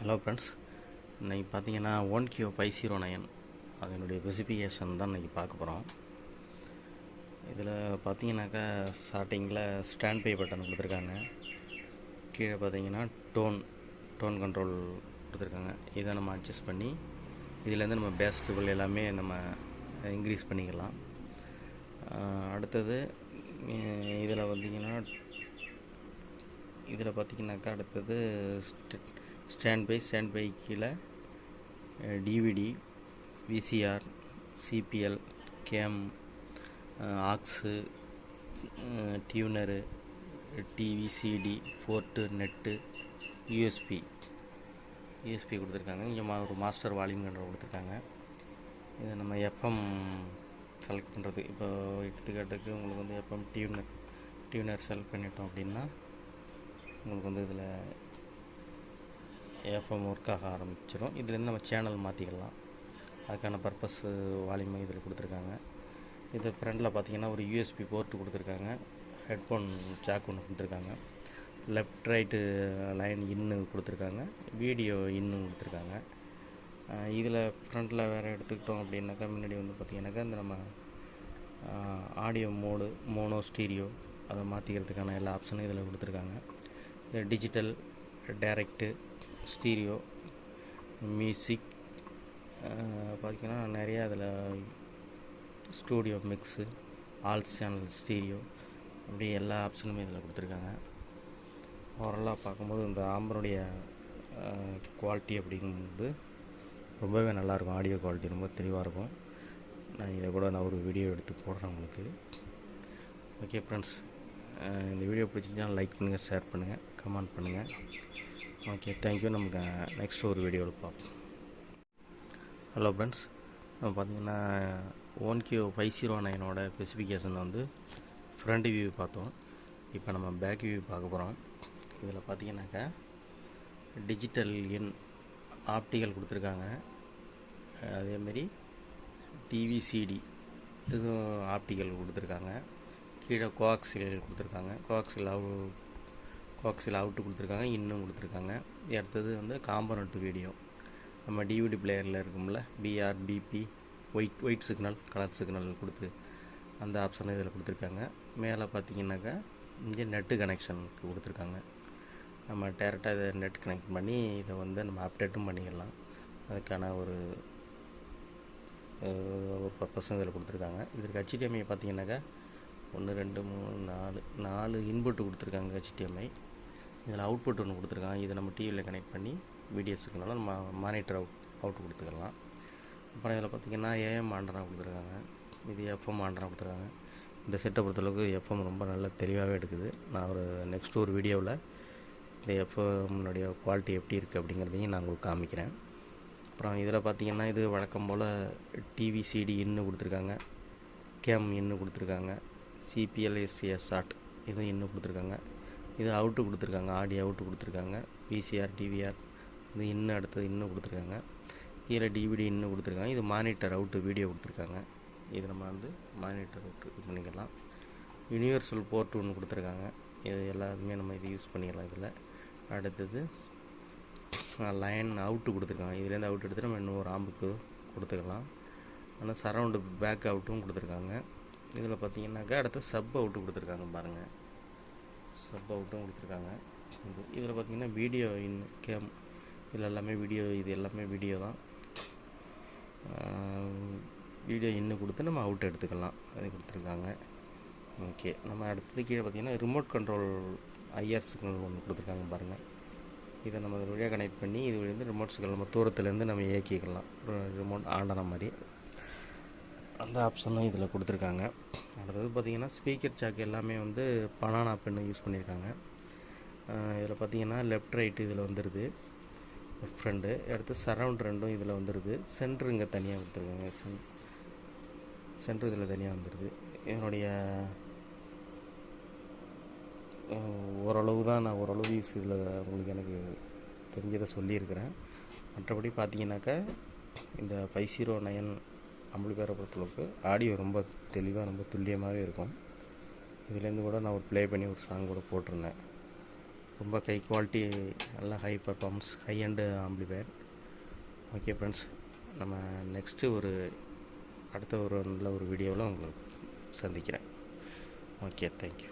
Hello friends, இன்றைக்கி பார்த்தீங்கன்னா OneQ 509 அதனுடைய ஸ்பெசிஃபிகேஷன் தான் இன்றைக்கி பார்க்க போகிறோம். இதில் பார்த்தீங்கன்னாக்கா ஸ்டார்டிங்கில் ஸ்டாண்ட் பை பட்டன் கொடுத்துருக்காங்க. கீழே பார்த்தீங்கன்னா டோன் கண்ட்ரோல் கொடுத்துருக்காங்க. இதை நம்ம அட்ஜஸ்ட் பண்ணி இதிலேருந்து நம்ம பேஸ் ட்ரிபிள் எல்லாமே நம்ம இன்க்ரீஸ் பண்ணிக்கலாம். அடுத்தது இதில் பார்த்தீங்கன்னாக்கா அடுத்தது ஸ்டாண்ட் பை கீழே DVD, VCR, CPL, game, aux, tuner, TV, CD, port, net, USB கொடுத்துருக்காங்க. இங்கே ஒரு மாஸ்டர் வால்யூம் கண்ட்ரோல் கொடுத்துருக்காங்க. இதை நம்ம எஃப்எம் செலக்ட் பண்ணுறது. இப்போ எடுத்துக்காட்டுக்கு உங்களுக்கு எஃப்எம் டியூனர் செலக்ட் பண்ணிட்டோம் அப்படின்னா உங்களுக்கு இதில் எஃப்எம் ஒர்க் ஆக ஆரம்பிச்சிடும். இதுலேருந்து நம்ம சேனல் மாற்றிக்கலாம். அதுக்கான பர்பஸ் வால்யூமை இதில் கொடுத்துருக்காங்க. இது ஃப்ரண்டில் பார்த்தீங்கன்னா ஒரு யூஎஸ்பி போர்ட்டு கொடுத்துருக்காங்க. ஹெட்ஃபோன் ஜாக் ஒன்று கொடுத்துருக்காங்க. லெஃப்ட் ரைட்டு லைன் இன்னு கொடுத்துருக்காங்க. வீடியோ இன்னும் கொடுத்துருக்காங்க. இதில் ஃப்ரண்டில் வேறு எடுத்துக்கிட்டோம் அப்படின்னாக்கா முன்னாடி பார்த்திங்கனாக்கா இந்த நம்ம ஆடியோ மோனோ, ஸ்டீரியோ அதை மாற்றிக்கிறதுக்கான எல்லா ஆப்ஷனும் இதில் கொடுத்துருக்காங்க. இது டிஜிட்டல், டைரக்டு, ஸ்டீரியோ, மியூசிக் பார்த்திங்கன்னா நிறையா அதில் studio mix, all channel stereo, அப்படி எல்லா ஆப்ஷனுமே இதில் கொடுத்துருக்காங்க. ஓவராலாக பார்க்கும்போது இந்த ஆம்பருடைய குவாலிட்டி அப்படிங்கும்போது ரொம்பவே நல்லாயிருக்கும். ஆடியோ குவாலிட்டி ரொம்ப தெளிவாக இருக்கும். நான் ஒரு வீடியோ எடுத்து போடுறேன் உங்களுக்கு. ஓகே ஃப்ரெண்ட்ஸ், இந்த வீடியோ பிடிச்சிருந்தால் லைக் பண்ணுங்கள், ஷேர் பண்ணுங்கள், கமெண்ட் பண்ணுங்கள். Okay, thank you. நமக்கு நெக்ஸ்ட் ஒரு வீடியோவில் பார்ப்போம். ஹலோ ஃப்ரெண்ட்ஸ், நம்ம பார்த்திங்கன்னா OneQ 509 ஸ்பெசிஃபிகேஷன் ஃப்ரண்ட் வியூ பார்த்தோம். இப்போ நம்ம பேக் வியூ பார்க்க போகிறோம். இதில் பார்த்திங்கனாக்கா டிஜிட்டல் இன் ஆப்டிக்கல் கொடுத்துருக்காங்க. அதேமாரி டிவி, சிடி இதுவும் ஆப்டிக்கல் கொடுத்துருக்காங்க. கீழே கோஆக்சியல் கொடுத்துருக்காங்க. கோஆக்சியல் அவுட்டு கொடுத்துருக்காங்க, இன்னும் கொடுத்துருக்காங்க. அடுத்தது காம்பனண்ட் வீடியோ, நம்ம டிவிடி பிளேயரில் இருக்கும்ல, PR, PB, white signal, colour signal கொடுத்து அந்த ஆப்ஷனை இதில் கொடுத்துருக்காங்க. மேலே பார்த்திங்கனாக்கா இங்கே நெட்டு கனெக்ஷனுக்கு கொடுத்துருக்காங்க. நம்ம டேரெக்டாக இதை நெட் கனெக்ட் பண்ணி இதை நம்ம அப்டேட்டும் பண்ணிக்கலாம். அதுக்கான ஒரு பர்பஸும் இதில் கொடுத்துருக்காங்க. இதற்கு HDMI பார்த்திங்கனாக்கா 1 2 3 4 இன்புட்டு கொடுத்துருக்காங்க. HDMI இதில் அவுட்புட் ஒன்று கொடுத்துருக்காங்க. இதை நம்ம டிவியில் கனெக்ட் பண்ணி வீடியோஸுக்குனால நம்ம மானிட்டர் அவுட் கொடுத்துக்கலாம். அப்புறம் இதில் பார்த்திங்கன்னா AM ஆண்டனா கொடுத்துருக்காங்க. இது FM ஆண்டனா கொடுத்துருக்காங்க. இந்த செட்டை பொறுத்தளவுக்கு FM ரொம்ப நல்லா தெளிவாகவே எடுக்குது. நான் நெக்ஸ்ட் ஒரு வீடியோவில் இந்த FMனுடைய குவாலிட்டி எப்படி இருக்குது அப்படிங்கிறதையும் நான் உங்களுக்கு காமிக்கிறேன். அப்புறம் இதில் பார்த்திங்கன்னா இது வழக்கம் போல் டிவி, சிடி இன்னும் கொடுத்துருக்காங்க. கேம் இன்னும் கொடுத்துருக்காங்க. சிபிஎல், SCS ஷார்ட் இதுவும் இன்னும் கொடுத்துருக்காங்க. இது அவுட்டு கொடுத்துருக்காங்க. ஆடியோ அவுட்டு கொடுத்துருக்காங்க. விசிஆர், டிவிஆர் இது இன்னும் அடுத்தது இன்னும் கொடுத்துருக்காங்க. இதில் டிவிடி இன்னும் கொடுத்துருக்காங்க. இது மானிட்டர் அவுட்டு வீடியோ கொடுத்துருக்காங்க. இது நம்ம மானிட்டர் அவுட்டு இது பண்ணிக்கலாம். யூனிவர்சல் போர்ட் ஒன்று கொடுத்துருக்காங்க. இது எல்லாருமே நம்ம இது யூஸ் பண்ணிக்கலாம். இதில் அடுத்தது லைன் அவுட்டு கொடுத்துருக்காங்க. இதுலேருந்து அவுட் எடுத்து நம்ம இன்னொரு ஆம்புக்கு கொடுத்துக்கலாம். ஆனால் சரவுண்டு பேக் அவுட்டும் கொடுத்துருக்காங்க. இதில் பார்த்திங்கனாக்கா அடுத்து சப் அவுட்டு கொடுத்துருக்காங்க. பாருங்கள், சப் அவுட்டும் கொடுத்துருக்காங்க. இதில் பார்த்திங்கன்னா வீடியோ கேம் இதில் எல்லாமே வீடியோ, இது எல்லாமே வீடியோ தான். வீடியோ இன்னும் கொடுத்து நம்ம அவுட் எடுத்துக்கலாம். அது கொடுத்துருக்காங்க. ஓகே, நம்ம அடுத்தது கீழே பார்த்திங்கன்னா ரிமோட் கண்ட்ரோல் IR சிக்னல் ஒன்று கொடுத்துருக்காங்க. பாருங்கள், இதை நம்ம வழியாக கனெக்ட் பண்ணி இது வழியாக ரிமோட் சிக்னல் நம்ம தூரத்துலேருந்து நம்ம இயக்கிக்கலாம். ரிமோட் ஆண்டன மாதிரி அந்த ஆப்ஷனும் இதில் கொடுத்துருக்காங்க. அடுத்தது பார்த்திங்கன்னா ஸ்பீக்கர் ஜாக் எல்லாமே பனானா பென்னு யூஸ் பண்ணியிருக்காங்க. இதில் பார்த்திங்கன்னா லெஃப்ட் ரைட்டு இதில் வந்துடுது, ஃப்ரண்ட்டு. அடுத்து சரவுண்ட் ரெண்டும் இதில் வந்துடுது. சென்ட்ரு இங்கே தனியாக கொடுத்துருக்காங்க. சென்ட்ரு இதில் தனியாக வந்துடுது. இதனுடைய ஓரளவு தான் நான் ஓரளவு யூஸ் இதில் உங்களுக்கு எனக்கு தெரிஞ்சதை சொல்லியிருக்கிறேன். மற்றபடி பார்த்திங்கனாக்கா இந்த 509 ஆம்பிளிஃபையரை பொறுத்தளவுக்கு ஆடியோ ரொம்ப தெளிவாக ரொம்ப துல்லியமாகவே இருக்கும். இதுலேருந்து கூட நான் ஒரு ப்ளே பண்ணி ஒரு சாங் கூட போட்டிருந்தேன். ரொம்ப ஹை குவாலிட்டி, நல்லா high performance, high and amplifier. Okay friends, நம்ம நெக்ஸ்ட்டு அடுத்த ஒரு நல்ல ஒரு வீடியோவில் உங்களை சந்திக்கிறேன். Okay, thank you.